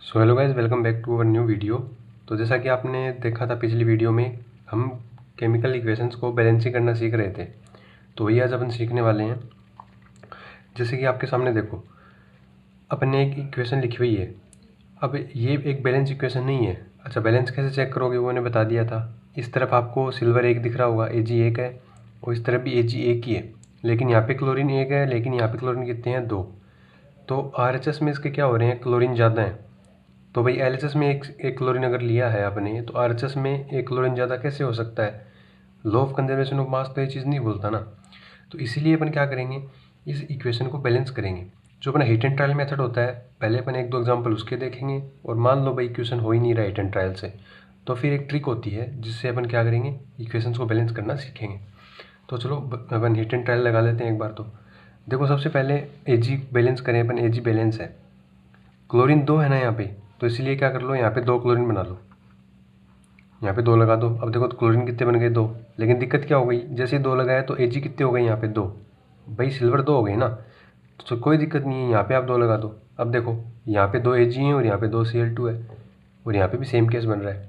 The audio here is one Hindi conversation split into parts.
So hello guys, welcome back to our new video. तो जैसा कि आपने देखा था पिछली वीडियो में, हम केमिकल इक्वेशंस को बैलेंसिंग करना सीख रहे थे। तो वही आज अपन सीखने वाले हैं। जैसे कि आपके सामने देखो, अपन ने एक इक्वेशन लिखी हुई है। अब ये एक बैलेंस इक्वेशन नहीं है। अच्छा, बैलेंस कैसे चेक करोगे वो मैंने बता दिया था। इस तरफ आपको सिल्वर एक दिख रहा होगा, Ag1 है, और इस तरफ भी Ag1 ही है, लेकिन यहाँ पे क्लोरीन 1 है, लेकिन यहाँ पे क्लोरीन कितने हैं, 2। तो RHS में इसके क्या हो रहे हैं, क्लोरीन ज़्यादा है। तो भाई LHS में एक क्लोरीन अगर लिया है आपने, तो RHS में एक क्लोरीन ज़्यादा कैसे हो सकता है। Law of conservation of mass तो ये चीज़ नहीं बोलता ना। तो इसीलिए अपन क्या करेंगे, इस इक्वेशन को बैलेंस करेंगे। जो अपना हीट एंड ट्रायल मेथड होता है, पहले अपन एक दो एग्जांपल उसके देखेंगे, और मान लो भाई इक्वेशन हो ही नहीं रहा हीट एंड ट्रायल से, तो फिर एक ट्रिक होती है जिससे अपन क्या करेंगे, इक्वेशंस को बैलेंस करना सीखेंगे। तो चलो अपन हीट एंड ट्रायल लगा लेते हैं एक बार। तो देखो, सबसे पहले Ag बैलेंस करें अपन। Ag बैलेंस है, क्लोरीन 2 है ना यहाँ पे, तो इसलिए क्या कर लो, यहाँ पे 2 क्लोरीन बना लो, यहाँ पे 2 लगा दो। अब देखो तो क्लोरीन कितने बन गए, 2। लेकिन दिक्कत क्या हो गई, जैसे ही 2 लगाया तो Ag कितने हो गए यहाँ पे, 2। भाई सिल्वर 2 हो गए ना, तो कोई दिक्कत नहीं है, यहाँ पे आप 2 लगा दो। अब देखो यहाँ पे 2 Ag हैं और यहाँ पे 2 Cl2 है, और यहाँ पे भी सेम केस बन रहा है।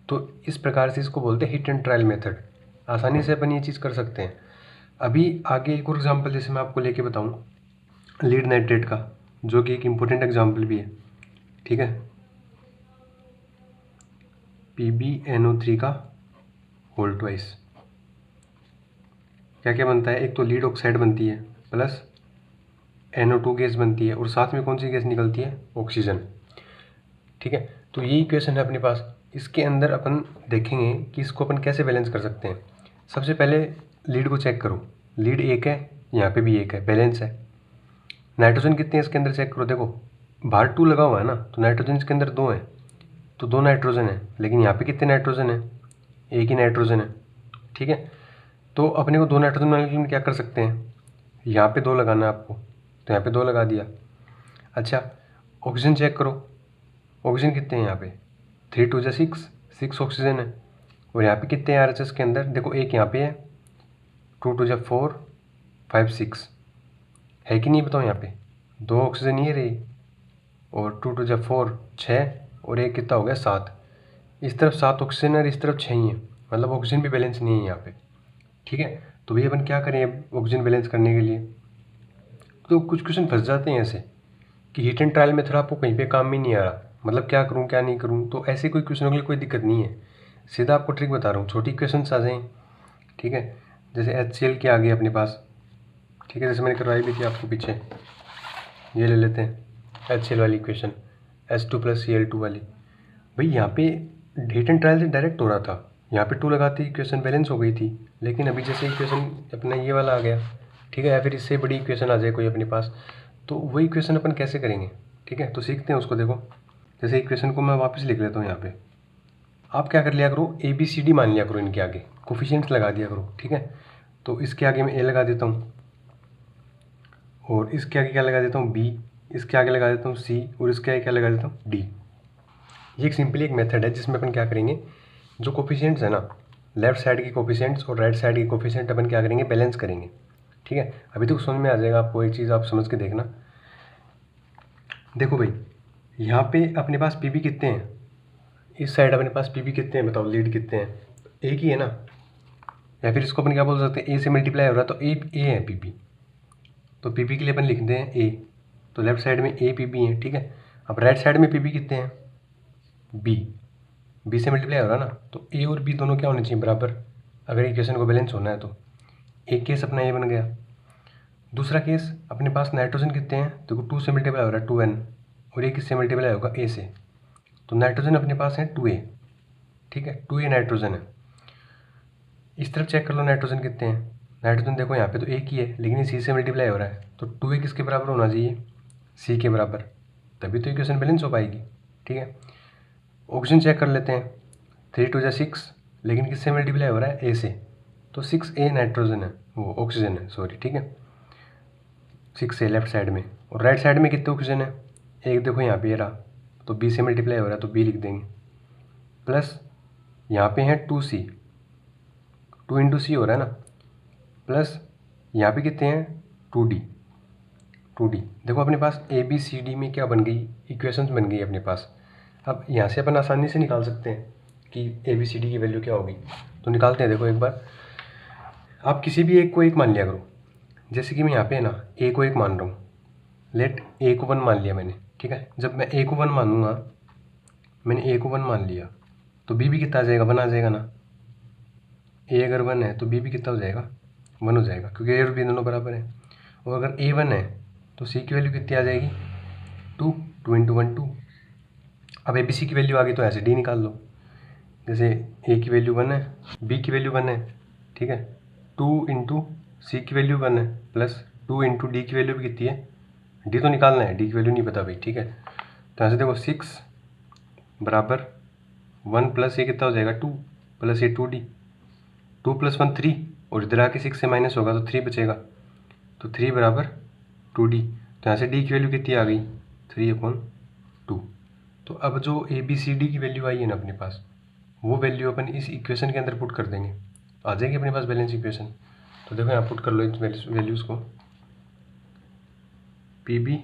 तो इस प्रकार से इसको बोलते हैं हिट एंड ट्रायल मेथड। आसानी से अपन ये चीज़ कर सकते हैं। अभी आगे एक और एग्जाम्पल जैसे मैं आपको लेके बताऊँ, लीड नाइट्रेट का, जो कि एक इम्पोर्टेंट एग्जाम्पल भी है। ठीक है, PbNO3 का होल ट्वाइस क्या क्या बनता है, एक तो लीड ऑक्साइड बनती है, प्लस NO2 गैस बनती है, और साथ में कौन सी गैस निकलती है, ऑक्सीजन। ठीक है, तो ये इक्वेशन है अपने पास। इसके अंदर अपन देखेंगे कि इसको अपन कैसे बैलेंस कर सकते हैं। सबसे पहले लीड को चेक करो, लीड 1 है, यहाँ पे भी 1 है, बैलेंस है। नाइट्रोजन कितने हैं इसके अंदर चेक करो, देखो बाहर 2 लगा हुआ है ना, तो नाइट्रोजन इसके अंदर 2 है, तो 2 नाइट्रोजन है। लेकिन यहाँ पे कितने नाइट्रोजन है, एक ही नाइट्रोजन है। ठीक है, तो अपने को 2 नाइट्रोजन बनाने के लिए क्या कर सकते हैं, यहाँ पे 2 लगाना है आपको, तो यहाँ पे 2 लगा दिया। अच्छा, ऑक्सीजन चेक करो, ऑक्सीजन कितने हैं यहाँ पे, 3 2 6, 6 ऑक्सीजन है। और यहाँ पे कितने हैं RHS के अंदर, देखो एक यहाँ पे है, 2 2 4, 5 6 है कि नहीं, बताओ यहाँ पे 2 ऑक्सीजन ही रही, और 2 2 4, 6, और एक कितना हो गया, 7। इस तरफ 7 ऑक्सीजन है और इस तरफ 6 ही है, मतलब ऑक्सीजन भी बैलेंस नहीं है यहाँ पे। ठीक है, तो भैया अपन क्या करें ऑक्सीजन बैलेंस करने के लिए। तो कुछ क्वेश्चन फंस जाते हैं ऐसे कि हीट एंड ट्रायल मेथड आपको कहीं पे काम ही नहीं आ रहा, मतलब क्या करूँ क्या नहीं करूँ। तो ऐसे कोई क्वेश्चनों के लिए कोई दिक्कत नहीं है, सीधा आपको ट्रिक बता रहा हूँ, छोटी क्वेश्चन आ जाएँ। ठीक है, जैसे HCl के आगे अपने पास, ठीक है, जैसे मैंने करवाई भी थी आपको पीछे, ये ले लेते हैं HCl वाली इक्वेशन, H2+Cl2 वाली। भाई यहाँ पे हीट एंड ट्रायल से डायरेक्ट हो रहा था, यहाँ पे 2 लगाते ही इक्वेशन बैलेंस हो गई थी। लेकिन अभी जैसे इक्वेशन अपना ये वाला आ गया, ठीक है, या फिर इससे बड़ी इक्वेशन आ जाए कोई अपने पास, तो वही इक्वेशन अपन कैसे करेंगे। ठीक है, तो सीखते हैं उसको। देखो, जैसे इक्वेशन को मैं वापस लिख लेता हूँ यहाँ पे। आप क्या कर लिया करो, ABCD मान लिया करो, इनके आगे कोफिशिएंट्स लगा दिया करो। ठीक है, तो इसके आगे मैं A लगा देता हूँ, और इसके आगे क्या लगा देता हूँ, B, इसके आगे लगा देता हूँ C, और इसके आगे क्या लगा देता हूँ, D। ये एक सिंपली एक मेथड है जिसमें अपन क्या करेंगे, जो कोफिशिएंट्स है ना, लेफ्ट साइड के कोफिशिएंट्स और राइट साइड के कोफिशिएंट अपन क्या करेंगे, बैलेंस करेंगे। ठीक है, अभी तो समझ में आ जाएगा आपको, एक चीज़ आप समझ के देखना। देखो भाई, यहाँ पे अपने पास Pb कितने हैं, इस साइड अपने पास Pb कितने हैं, बताओ लीड कितने हैं, एक ही है ना। या फिर इसको अपन क्या बोल सकते हैं, A से मल्टीप्लाई हो रहा है तो A है Pb, तो Pb के लिए अपन लिखते हैं A। तो लेफ्ट साइड में A Pb है। ठीक है, अब राइट साइड में Pb कितने हैं, B से मल्टीप्लाई हो रहा है ना, तो A और B दोनों क्या होने चाहिए, बराबर, अगर इक्वेशन को बैलेंस होना है तो। एक केस अपना ये बन गया। दूसरा केस, अपने पास नाइट्रोजन कितने हैं, देखो 2 से मल्टीप्लाई हो रहा है 2n, और ये किससे मल्टीप्लाई होगा, A से, तो नाइट्रोजन अपने पास है 2a। ठीक है, 2a नाइट्रोजन है। इस तरफ चेक कर लो नाइट्रोजन कितने हैं, नाइट्रोजन देखो यहाँ पे तो एक ही है, लेकिन ये C से मल्टीप्लाई हो रहा है, तो 2a किसके बराबर होना चाहिए, C के बराबर, तभी तो इक्वेशन बैलेंस हो पाएगी। ठीक है, ऑक्सीजन चेक कर लेते हैं, 3 2 6, लेकिन किससे मल्टीप्लाई हो रहा है, A से, तो 6a नाइट्रोजन है, वो ऑक्सीजन है, सॉरी। ठीक है, 6a लेफ्ट साइड में, और राइट साइड में कितने ऑक्सीजन है, एक देखो यहाँ पे रहा, तो B से मल्टीप्लाई हो रहा है तो B लिख देंगे, प्लस यहाँ पे है 2C, 2 × C हो रहा है ना, प्लस यहाँ पे कितने हैं, 2D, 2D। देखो अपने पास ABCD में क्या बन गई, इक्वेशंस बन गई अपने पास। अब यहाँ से अपन आसानी से निकाल सकते हैं कि ABCD की वैल्यू क्या होगी, तो निकालते हैं। देखो एक बार आप किसी भी एक को एक मान लिया करो। जैसे कि मैं यहाँ पे ना A को 1 मान रहा हूँ, लेट A को 1 मान लिया मैंने, ठीक है। जब मैं A को 1 मानूंगा, मैंने A को 1 मान लिया, तो B भी कितना आ जाएगा, 1 आ जाएगा ना। A अगर 1 है तो B भी कितना हो जाएगा, 1 हो जाएगा, क्योंकि A और B दोनों बराबर है। और अगर A 1 है तो C की वैल्यू कितनी आ जाएगी, 2, 2 × 1 2। अब ABC की वैल्यू आ गई तो ऐसे D निकाल लो। जैसे A की वैल्यू 1 है, B की वैल्यू 1 है, ठीक है। 2 × C की वैल्यू 1 है प्लस 2 × D की वैल्यू भी कितनी है, D तो निकालना है, D की वैल्यू नहीं पता भाई, ठीक है। तो यहाँ से देखो 6 बराबर 1 प्लस ये कितना हो जाएगा 2 प्लस ये 2D, 2 + 1 3, और इधर आके 6 से माइनस होगा तो 3 बचेगा, तो 3 बराबर 2D। तो यहाँ से D की वैल्यू कितनी आ गई, 3/2। तो अब जो ABCD की वैल्यू आई है ना अपने पास, वो वैल्यू अपन इस इक्वेशन के अंदर पुट कर देंगे, आ जाएगी अपने पास बैलेंस इक्वेशन। तो देखो यहाँ पुट कर लो इस वैल्यूज़ को, PB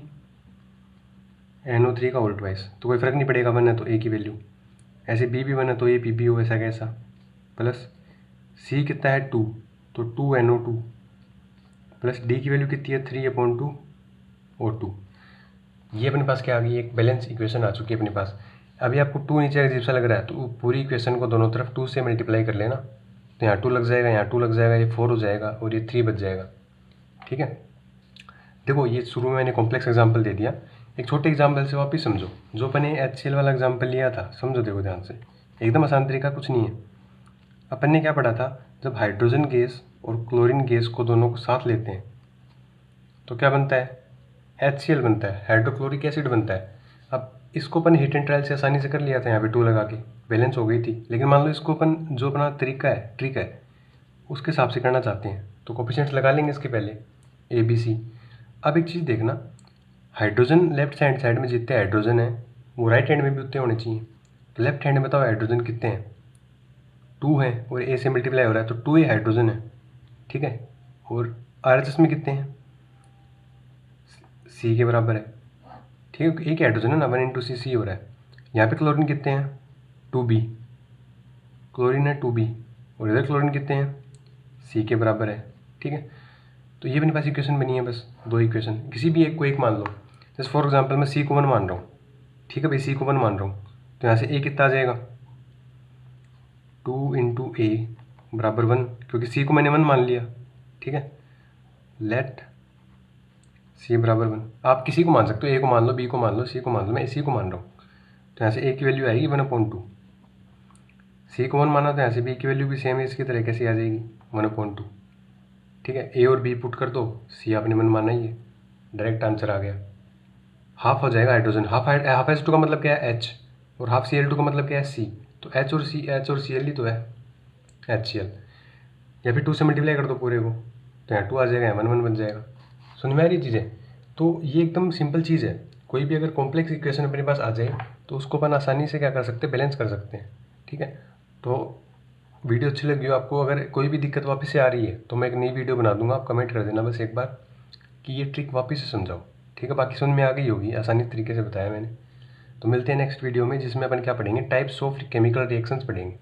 NO3 का होल ट्वाइस, तो कोई फ़र्क नहीं पड़ेगा, 1 है तो A की वैल्यू, ऐसे B भी 1 है तो ये PB हो, ऐसा कैसा, प्लस C कितना है 2, तो 2 NO2 प्लस D की वैल्यू कितनी है 3/2 O2। ये अपने पास क्या आ गई, एक बैलेंस इक्वेशन आ चुकी है अपने पास। अभी आपको 2 नीचे अजीब सा लग रहा है तो पूरी इक्वेशन को दोनों तरफ 2 से मल्टीप्लाई कर लेना, तो यहाँ 2 लग जाएगा, यहाँ 2 लग जाएगा, ये 4 हो जाएगा और ये 3 बच जाएगा, ठीक है। देखो ये शुरू में मैंने कॉम्प्लेक्स एग्जाम्पल दे दिया, एक छोटे एग्जाम्पल से वापस समझो। जो अपन ने HCl वाला एग्जाम्पल लिया था, समझो, देखो ध्यान से, एकदम आसान तरीका कुछ नहीं है। अपन ने क्या पढ़ा था, जब हाइड्रोजन गैस और क्लोरीन गैस को दोनों को साथ लेते हैं तो क्या बनता है, HCl बनता है, हाइड्रोक्लोरिक एसिड बनता है। अब इसको अपन हीट एंड ट्रायल से आसानी से कर लिया था, यहाँ पे 2 लगा के बैलेंस हो गई थी। लेकिन मान लो इसको अपन जो अपना तरीका है, ट्रिक है, उसके हिसाब से करना चाहते हैं तो कोफिशिएंट्स लगा लेंगे इसके पहले ABC। अब एक चीज़ देखना, हाइड्रोजन लेफ्ट हैंड साइड में जितने हाइड्रोजन है वो राइट हैंड में भी उतने होने चाहिए। तो लेफ्ट हैंड में बताओ हाइड्रोजन कितने हैं, 2 हैं, और A से मल्टीप्लाई हो रहा है तो 2 ही हाइड्रोजन है, ठीक है। और RHS में कितने हैं, C के बराबर है, ठीक है, एक हाइड्रोजन है ना, 1 × C हो रहा है। यहाँ पे क्लोरीन कितने हैं, 2B, क्लोरीन है 2B, और इधर क्लोरीन कितने हैं, C के बराबर है, ठीक है। तो ये अपने पास इक्वेशन बनी है, बस 2 इक्वेशन, किसी भी एक को एक मान लो। जैसे फॉर एग्जांपल मैं C को 1 मान रहा हूँ, ठीक है भाई, C को 1 मान रहा हूँ, तो यहाँ से A कितना आ जाएगा, 2 × A बराबर 1, क्योंकि C को मैंने 1 मान लिया, ठीक है। लेट C बराबर 1, आप किसी को मान सकते हो, A को मान लो, B को मान लो, C को मान लो, मैं C को मान रहा हूँ। तो यहाँ से A की वैल्यू आएगी 1/2, C को 1 माना तो यहाँ से B की वैल्यू भी सेम है इसकी तरह, कैसे आ जाएगी, 1/2, ठीक है। A और B पुट कर दो, C आपने 1 माना ही है, डायरेक्ट आंसर आ गया। हाफ हो जाएगा हाइड्रोजन, हाफ H2 का मतलब क्या है H, और हाफ Cl2 का मतलब क्या है C, तो H और Cl ही तो है HCl, या फिर 2 से मल्टीप्लाई कर दो पूरे को, तो यहाँ 2 आ जाएगा, यहाँ 1 1 बन जाएगा। समझ में आ रही चीज़ें, तो ये एकदम सिंपल चीज़ है। कोई भी अगर कॉम्प्लेक्स इक्वेशन अपने पास आ जाए तो उसको अपन आसानी से क्या कर सकते हैं, बैलेंस कर सकते हैं, ठीक है। तो वीडियो अच्छी लगी हो आपको, अगर कोई भी दिक्कत वापस से आ रही है तो मैं एक नई वीडियो बना दूंगा, आप कमेंट कर देना बस एक बार कि ये ट्रिक वापस से समझाओ, ठीक है। बाकी समझ में आ गई होगी, आसानी तरीके से बताया मैंने। तो मिलते हैं नेक्स्ट वीडियो में, जिसमें अपन क्या पढ़ेंगे, टाइप्स ऑफ केमिकल रिएक्शंस पढ़ेंगे।